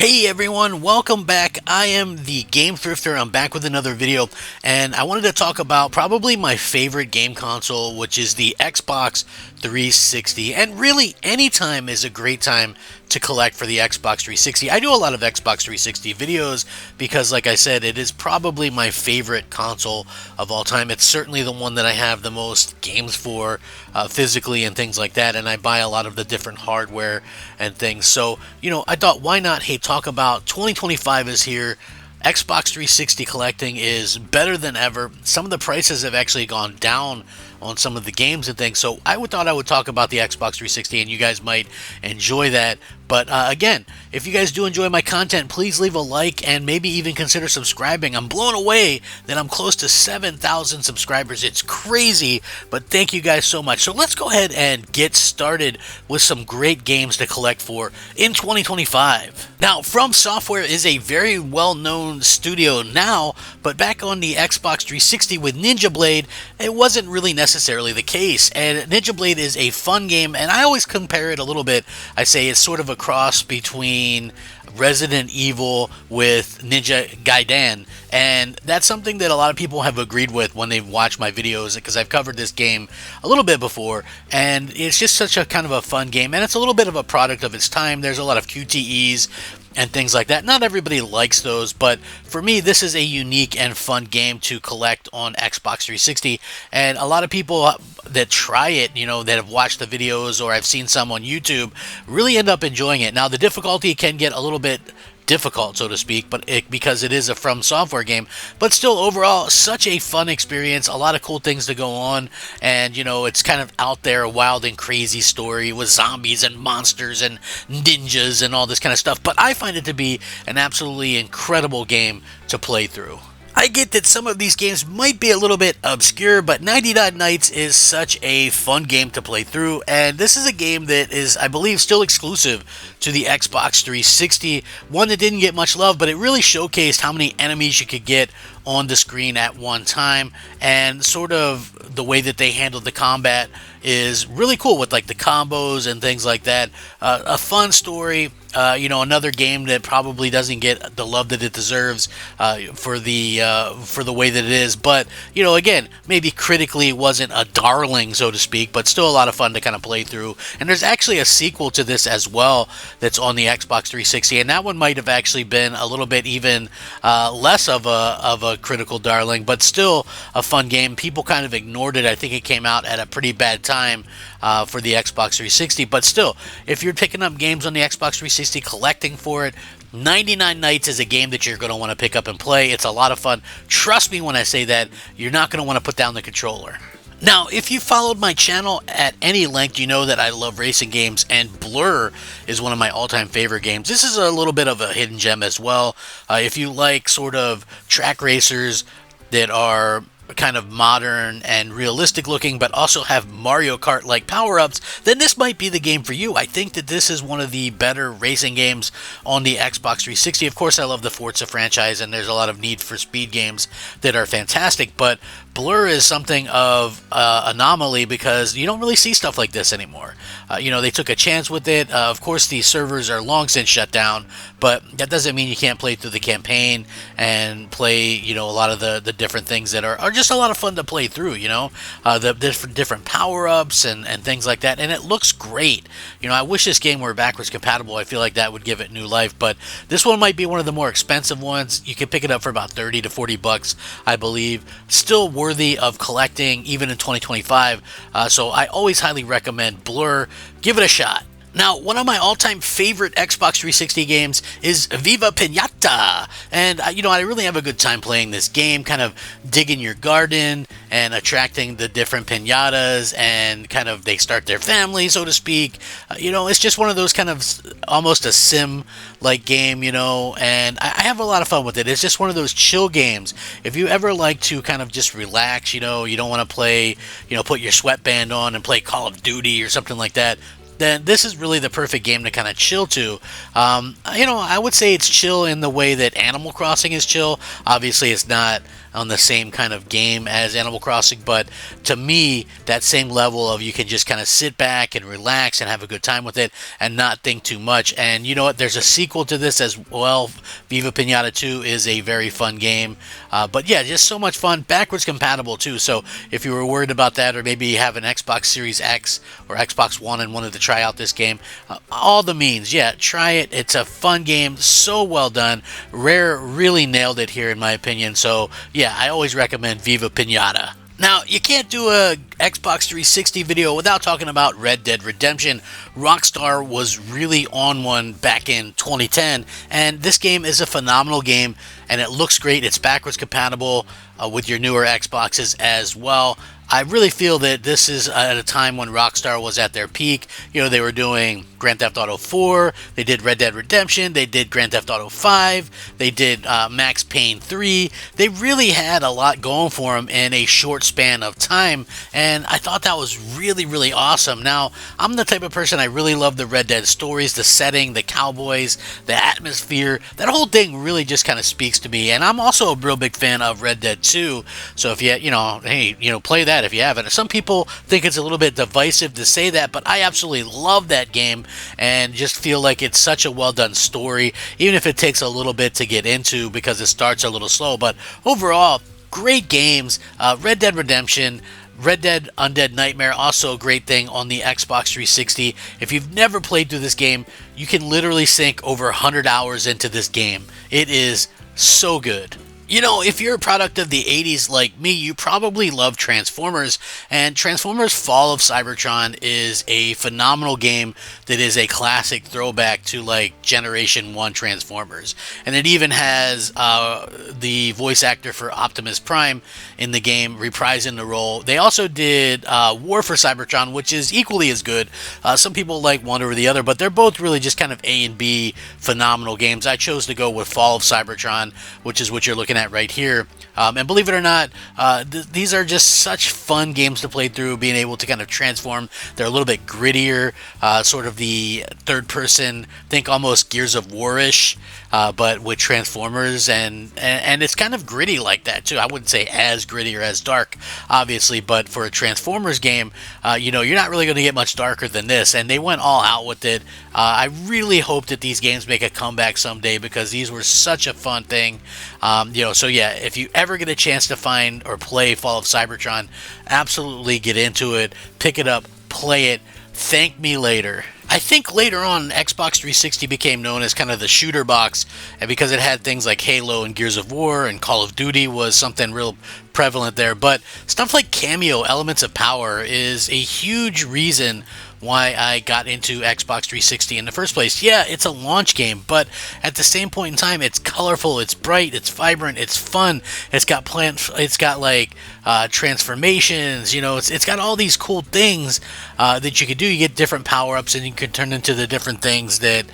Hey everyone, welcome back. I am the Game Thrifter. I'm back with another video, and I wanted to talk about probably my favorite game console, which is the Xbox 360. And really, any time is a great time to collect for the Xbox 360. I do a lot of Xbox 360 videos because, like I said, it is probably my favorite console of all time. It's certainly the one that I have the most games for physically and things like that, and I buy a lot of the different hardware and things. So, I thought, why not, hey, talk about 2025 is here. Xbox 360 collecting is better than ever. Some of the prices have actually gone down on some of the games and things, so thought I would talk about the Xbox 360, and you guys might enjoy that. But again, if you guys do enjoy my content, please leave a like and maybe even consider subscribing. I'm blown away that I'm close to 7,000 subscribers. It's crazy, but thank you guys so much. So let's go ahead and get started with some great games to collect for in 2025. Now, From Software is a very well-known studio now, but back on the Xbox 360 with Ninja Blade, it wasn't really necessarily the case. And Ninja Blade is a fun game, and I always compare it a little bit. I say it's sort of a cross between Resident Evil with Ninja Gaiden, and that's something that a lot of people have agreed with when they've watched my videos, because I've covered this game a little bit before, and it's just such a kind of a fun game, and it's a little bit of a product of its time. There's a lot of QTEs and things like that. Not everybody likes those, but for me, this is a unique and fun game to collect on Xbox 360, and a lot of people that try it, that have watched the videos or I've seen some on YouTube, really end up enjoying it. Now, the difficulty can get a little bit difficult, so to speak, because it is a From Software game, but still overall such a fun experience. A lot of cool things to go on, and it's kind of out there, a wild and crazy story with zombies and monsters and ninjas and all this kind of stuff, but I find it to be an absolutely incredible game to play through. I get that some of these games might be a little bit obscure, but 99 Nights is such a fun game to play through, and this is a game that is, I believe, still exclusive to the Xbox 360, one that didn't get much love, but it really showcased how many enemies you could get on the screen at one time, and sort of the way that they handled the combat is really cool with like the combos and things like that. A fun story. Another game that probably doesn't get the love that it deserves for the way that it is, but again, maybe critically it wasn't a darling, so to speak, but still a lot of fun to kind of play through. And there's actually a sequel to this as well that's on the Xbox 360, and that one might have actually been a little bit even less of a critical darling, but still a fun game. People kind of ignored it. I think it came out at a pretty bad time for the Xbox 360, but still, if you're picking up games on the Xbox 360, collecting for it, 99 Nights is a game that you're going to want to pick up and play. It's a lot of fun. Trust me when I say that. You're not going to want to put down the controller. Now, if you followed my channel at any length, you know that I love racing games, and Blur is one of my all-time favorite games. This is a little bit of a hidden gem as well. If you like sort of track racers that are kind of modern and realistic looking, but also have Mario Kart like power-ups, then this might be the game for you. I think that this is one of the better racing games on the Xbox 360. Of course, I love the Forza franchise, and there's a lot of Need for Speed games that are fantastic, but Blur is something of anomaly because you don't really see stuff like this anymore. They took a chance with it. Of course, the servers are long since shut down, but that doesn't mean you can't play through the campaign and play, a lot of the different things that are just a lot of fun to play through, the different power-ups and things like that, and it looks great. I wish this game were backwards compatible. I feel like that would give it new life, but this one might be one of the more expensive ones. You can pick it up for about 30 to 40 bucks, I believe. Still worthy of collecting even in 2025, so I always highly recommend Blur. Give it a shot. Now, one of my all-time favorite Xbox 360 games is Viva Pinata, and I really have a good time playing this game, kind of digging your garden and attracting the different pinatas, and kind of they start their family, so to speak. It's just one of those kind of almost a sim-like game, and I have a lot of fun with it. It's just one of those chill games. If you ever like to kind of just relax, you don't want to play, put your sweatband on and play Call of Duty or something like that, then this is really the perfect game to kind of chill to. I would say it's chill in the way that Animal Crossing is chill. Obviously, it's not on the same kind of game as Animal Crossing, but to me, that same level of you can just kind of sit back and relax and have a good time with it and not think too much. And you know what? There's a sequel to this as well. Viva Pinata 2 is a very fun game. But yeah, just so much fun. Backwards compatible too. So if you were worried about that, or maybe you have an Xbox Series X or Xbox One and wanted to try out this game, all the means, yeah, try it. It's a fun game. So well done. Rare really nailed it here in my opinion. So yeah, I always recommend Viva Pinata. Now, you can't do a Xbox 360 video without talking about Red Dead Redemption. Rockstar was really on one back in 2010, and this game is a phenomenal game, and it looks great. It's backwards compatible with your newer Xboxes as well. I really feel that this is at a time when Rockstar was at their peak. You know, they were doing Grand Theft Auto 4, they did Red Dead Redemption, they did Grand Theft Auto 5, they did Max Payne 3. They really had a lot going for them in a short span of time, and I thought that was really, really awesome. Now, I'm the type of person, I really love the Red Dead stories, the setting, the cowboys, the atmosphere. That whole thing really just kind of speaks to me, and I'm also a real big fan of Red Dead 2, so if you, play that if you haven't. Some people think it's a little bit divisive to say that, but I absolutely love that game and just feel like it's such a well done story, even if it takes a little bit to get into because it starts a little slow. But overall, great games. Red Dead Redemption, Red Dead Undead Nightmare, also a great thing on the Xbox 360. If you've never played through this game, you can literally sink over 100 hours into this game. It is so good. You know, if you're a product of the 80s like me, you probably love Transformers, and Transformers Fall of Cybertron is a phenomenal game that is a classic throwback to, like, Generation 1 Transformers. And it even has the voice actor for Optimus Prime in the game reprising the role. They also did War for Cybertron, which is equally as good. Some people like one over the other, but they're both really just kind of A and B phenomenal games. I chose to go with Fall of Cybertron, which is what you're looking at right here. And believe it or not, these are just such fun games to play through, being able to kind of transform. They're a little bit grittier, sort of the third person, think almost Gears of War-ish, but with Transformers, and it's kind of gritty like that too. I wouldn't say as gritty or as dark, obviously, but for a Transformers game, you're not really going to get much darker than this, and they went all out with it. I really hope that these games make a comeback someday because these were such a fun thing. So yeah, if you ever get a chance to find or play Fall of Cybertron, absolutely get into it, pick it up, play it, thank me later. I think later on, Xbox 360 became known as kind of the shooter box, and because it had things like Halo and Gears of War and Call of Duty was something real prevalent there. But stuff like Kameo, Elements of Power, is a huge reason why I got into Xbox 360 in the first place. Yeah, it's a launch game, but at the same point in time, it's colorful, it's bright, it's vibrant, it's fun. It's got transformations. It's got all these cool things that you could do. You get different power-ups, and you can turn into the different things that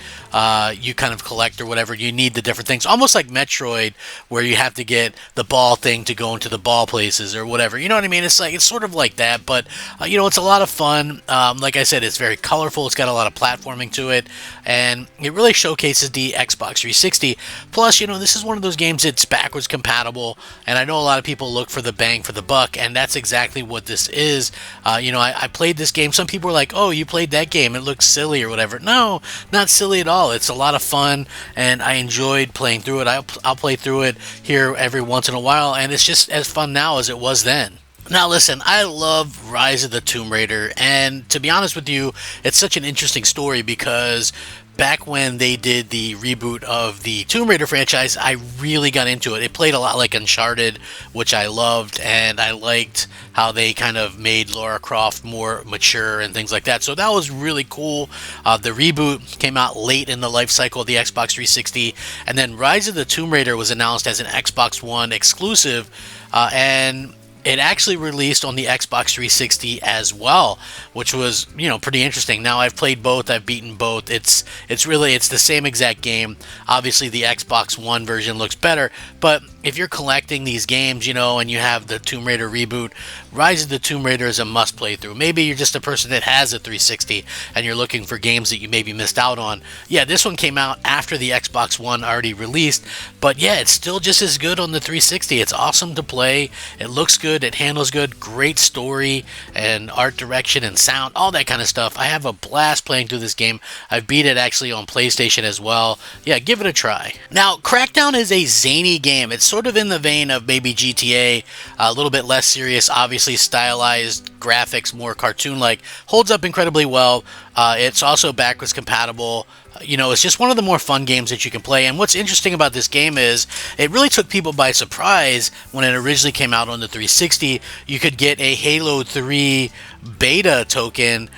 you kind of collect or whatever. You need the different things, almost like Metroid, where you have to get the ball thing to go into the ball places or whatever. You know what I mean? It's sort of like that, but it's a lot of fun. Like I said, it's very colorful. It's got a lot of platforming to it, and it really showcases the Xbox 360. Plus, this is one of those games that's backwards compatible, and I know a lot of people look for the bang for the buck, and that's exactly what this is. I played this game. Some people were like, "Oh, you played that game? It looks silly or whatever." No, not silly at all. It's a lot of fun, and I enjoyed playing through it. I'll play through it here every once in a while, and it's just as fun now as it was then. Now listen, I love Rise of the Tomb Raider, and to be honest with you, it's such an interesting story because back when they did the reboot of the Tomb Raider franchise, I really got into it. It played a lot like Uncharted, which I loved, and I liked how they kind of made Lara Croft more mature and things like that. So that was really cool. The reboot came out late in the life cycle of the Xbox 360, and then Rise of the Tomb Raider was announced as an Xbox One exclusive, and it actually released on the Xbox 360 as well, which was, pretty interesting. Now I've played both, I've beaten both. It's the same exact game. Obviously the Xbox One version looks better, but if you're collecting these games, and you have the Tomb Raider reboot, Rise of the Tomb Raider is a must play through. Maybe you're just a person that has a 360 and you're looking for games that you maybe missed out on. Yeah, this one came out after the Xbox One already released, but yeah, it's still just as good on the 360. It's awesome to play. It looks good. It handles good. Great story and art direction and sound, all that kind of stuff. I have a blast playing through this game. I've beat it actually on PlayStation as well. Yeah, give it a try. Now, Crackdown is a zany game. It's sort of in the vein of maybe GTA, a little bit less serious, obviously stylized graphics, more cartoon-like. Holds up incredibly well. It's also backwards compatible. It's just one of the more fun games that you can play. And what's interesting about this game is it really took people by surprise when it originally came out on the 360. You could get a Halo 3 beta token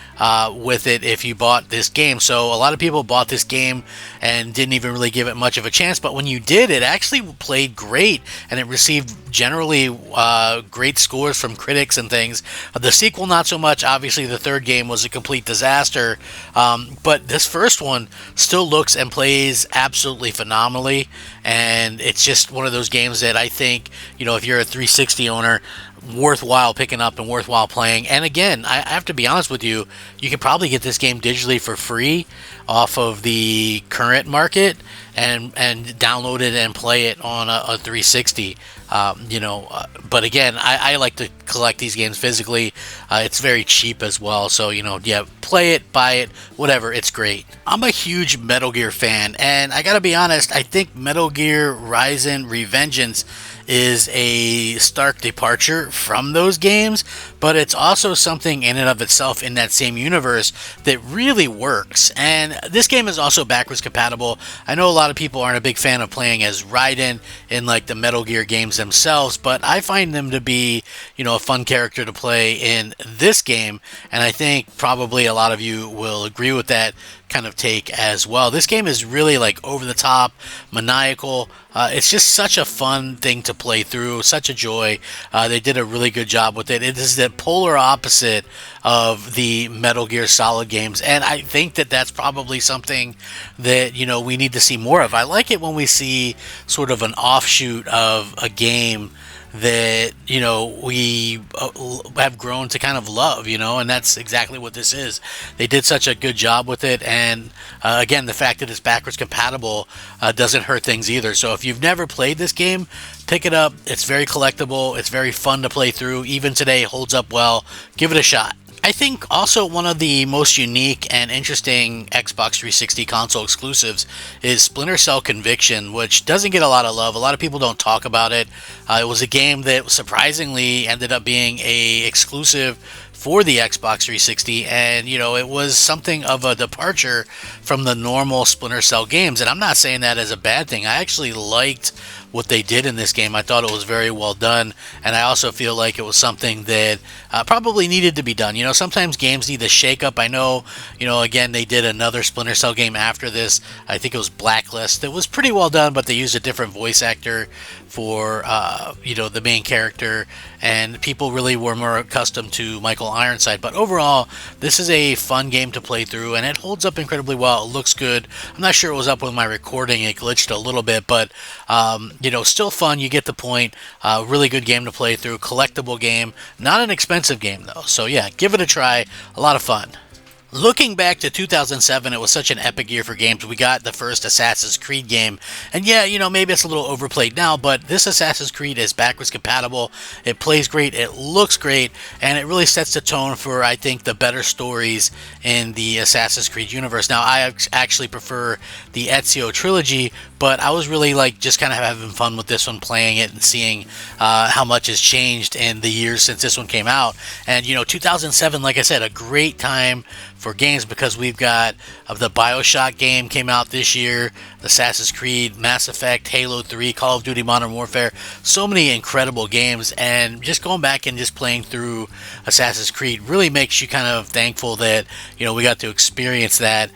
with it if you bought this game. So a lot of people bought this game and didn't even really give it much of a chance. But when you did, it actually played great, and it received generally great scores from critics and things. The sequel, not so much. Obviously, the third game was a complete disaster. But this first one still looks and plays absolutely phenomenally, and it's just one of those games that I think, if you're a 360 owner, worthwhile picking up and worthwhile playing. And again, I have to be honest with you, you can probably get this game digitally for free off of the current market and download it and play it on a 360. But again, I like to collect these games physically. It's very cheap as well, so yeah, play it, buy it, whatever, it's great. I'm a huge Metal Gear fan, and I gotta be honest, I think Metal Gear Horizon Revengeance is a stark departure from those games, but it's also something in and of itself in that same universe that really works. And this game is also backwards compatible. I know a lot of people aren't a big fan of playing as Raiden in like the Metal Gear games themselves, but I find them to be, a fun character to play in this game, and I think probably a lot of you will agree with that kind of take as well. This game is really like over the top, maniacal. It's just such a fun thing to play through, such a joy. They did a really good job with it. It is the polar opposite of the Metal Gear Solid games, and I think that that's probably something that we need to see more of. I like it when we see sort of an offshoot of a game that we have grown to kind of love, and that's exactly what this is. They did such a good job with it, and again, the fact that it's backwards compatible doesn't hurt things either. So if you've never played this game, pick it up. It's very collectible. It's very fun to play through. Even today, holds up well. Give it a shot. I think also one of the most unique and interesting Xbox 360 console exclusives is Splinter Cell Conviction, which doesn't get a lot of love. A lot of people don't talk about it. It was a game that surprisingly ended up being a exclusive for the Xbox 360, and it was something of a departure from the normal Splinter Cell games. And I'm not saying that as a bad thing. I actually liked what they did in this game. I thought it was very well done, and I also feel like it was something that probably needed to be done. Sometimes games need a shake-up. I know, again, they did another Splinter Cell game after this. I think it was Blacklist. It was pretty well done, but they used a different voice actor for, the main character, and people really were more accustomed to Michael Ironside. But overall, this is a fun game to play through, and it holds up incredibly well. It looks good. I'm not sure it was up with my recording. It glitched a little bit, but still fun. You get the point. Really good game to play through. Collectible game. Not an expensive game, though. So, yeah, give it a try. A lot of fun. Looking back to 2007, it was such an epic year for games. We got the first Assassin's Creed game, and yeah, maybe it's a little overplayed now, but this Assassin's Creed is backwards compatible. It plays great, it looks great, and it really sets the tone for, I think, the better stories in the Assassin's Creed universe. Now, I actually prefer the Ezio trilogy, but I was really just kind of having fun with this one, playing it and seeing how much has changed in the years since this one came out. And 2007, like I said, a great time for games because we've got the BioShock game came out this year, Assassin's Creed, Mass Effect, Halo 3, Call of Duty Modern Warfare, so many incredible games, and just going back and just playing through Assassin's Creed really makes you kind of thankful that we got to experience that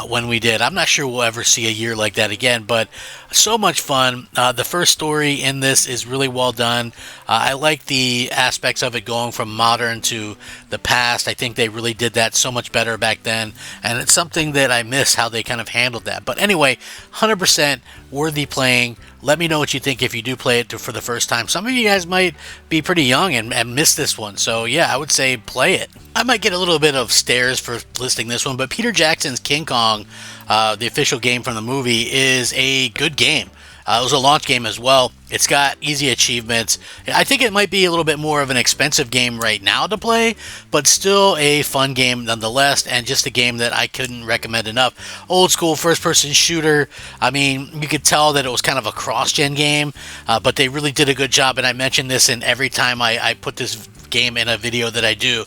when we did. I'm not sure we'll ever see a year like that again, but so much fun. The first story in this is really well done. I like the aspects of it going from modern to the past. I think they really did that so much better better back then, and it's something that I miss how they kind of handled that. But anyway, 100% worthy playing. Let me know what you think if you do play it for the first time. Some of you guys might be pretty young and miss this one, so yeah, I would say play it. I might get a little bit of stares for listing this one, but Peter Jackson's King Kong, the official game from the movie, is a good game. It was a launch game as well. It's got easy achievements. I think it might be a little bit more of an expensive game right now to play, but still a fun game nonetheless, and just a game that I couldn't recommend enough. Old school first-person shooter. I mean, you could tell that it was kind of a cross-gen game, but they really did a good job, and I mention this in every time I put this game in a video that I do,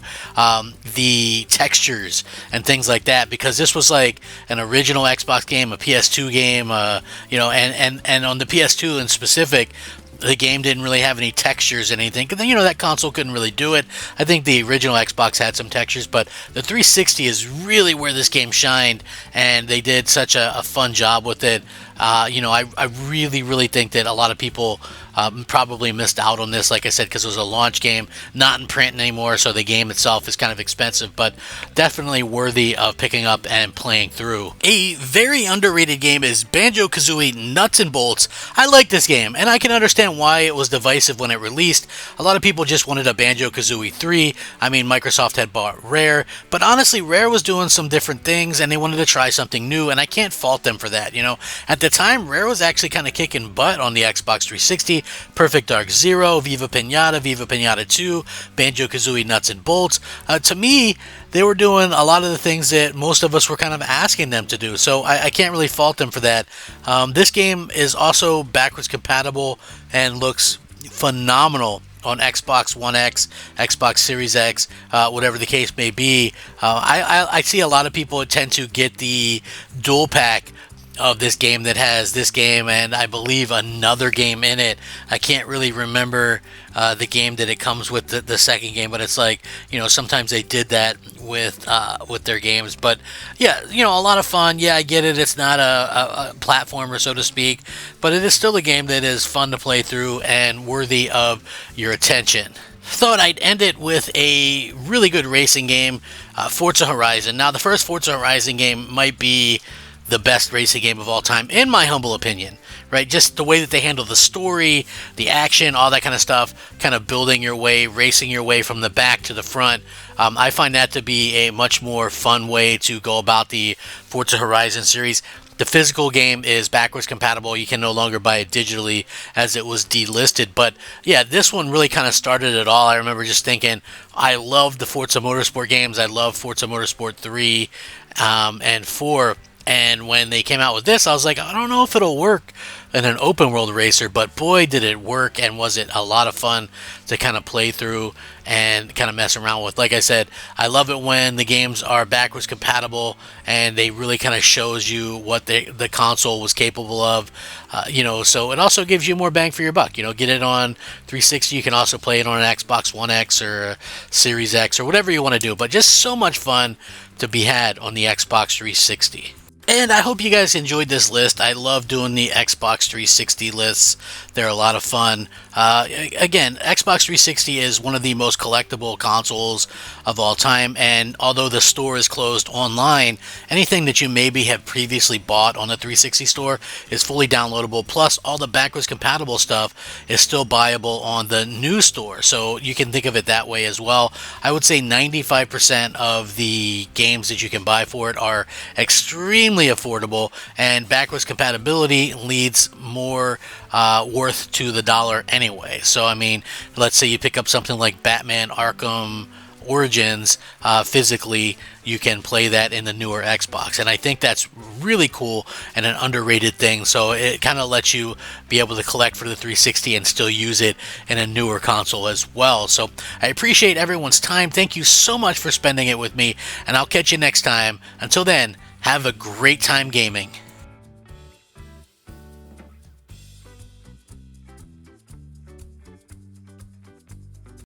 the textures and things like that, because this was like an original Xbox game, a PS2 game, and on the PS2 in specific, the game didn't really have any textures and anything, because that console couldn't really do it. I think the original Xbox had some textures, but the 360 is really where this game shined, and they did such a fun job with it. I really think that a lot of people probably missed out on this, like I said, because it was a launch game, not in print anymore, so the game itself is kind of expensive, but definitely worthy of picking up and playing through. A very underrated game is Banjo Kazooie Nuts and Bolts. I like this game, and I can understand why it was divisive when it released. A lot of people just wanted a Banjo Kazooie 3. I mean, Microsoft had bought Rare, but honestly, Rare was doing some different things, and they wanted to try something new, and I can't fault them for that. At the time, Rare was actually kind of kicking butt on the Xbox 360. Perfect Dark Zero, Viva Pinata 2, Banjo-Kazooie Nuts and Bolts. To me, they were doing a lot of the things that most of us were kind of asking them to do, so I can't really fault them for that. This game is also backwards compatible and looks phenomenal on Xbox One X, Xbox Series X, whatever the case may be. I see a lot of people tend to get the dual pack of this game that has this game and I believe another game in it. I can't really remember the game that it comes with, the second game, but it's like, sometimes they did that with their games. But yeah, a lot of fun. Yeah, I get it. It's not a platformer, so to speak, but it is still a game that is fun to play through and worthy of your attention. Thought I'd end it with a really good racing game, Forza Horizon. Now, the first Forza Horizon game might be the best racing game of all time, in my humble opinion, right? Just the way that they handle the story, the action, all that kind of stuff, kind of building your way, racing your way from the back to the front. I find that to be a much more fun way to go about the Forza Horizon series. The physical game is backwards compatible. You can no longer buy it digitally as it was delisted. But yeah, this one really kind of started it all. I remember just thinking, I love the Forza Motorsport games. I love Forza Motorsport 3 and 4. And when they came out with this, I was like, I don't know if it'll work in an open world racer, but boy, did it work, and was it a lot of fun to kind of play through and kind of mess around with. Like I said, I love it when the games are backwards compatible and they really kind of shows you what the console was capable of, so it also gives you more bang for your buck. Get it on 360, you can also play it on an Xbox One X or a Series X or whatever you want to do, but just so much fun to be had on the Xbox 360. And I hope you guys enjoyed this list. I love doing the Xbox 360 lists. They're a lot of fun. Again, Xbox 360 is one of the most collectible consoles of all time, and although the store is closed online, anything that you maybe have previously bought on the 360 store is fully downloadable, plus all the backwards compatible stuff is still buyable on the new store, so you can think of it that way as well. I would say 95% of the games that you can buy for it are extremely affordable, and backwards compatibility leads more worth to the dollar anyway. So I mean, let's say you pick up something like Batman Arkham Origins, physically you can play that in the newer Xbox, and I think that's really cool and an underrated thing. So it kind of lets you be able to collect for the 360 and still use it in a newer console as well. So I appreciate everyone's time. Thank you so much for spending it with me, and I'll catch you next time. Until then, have a great time gaming.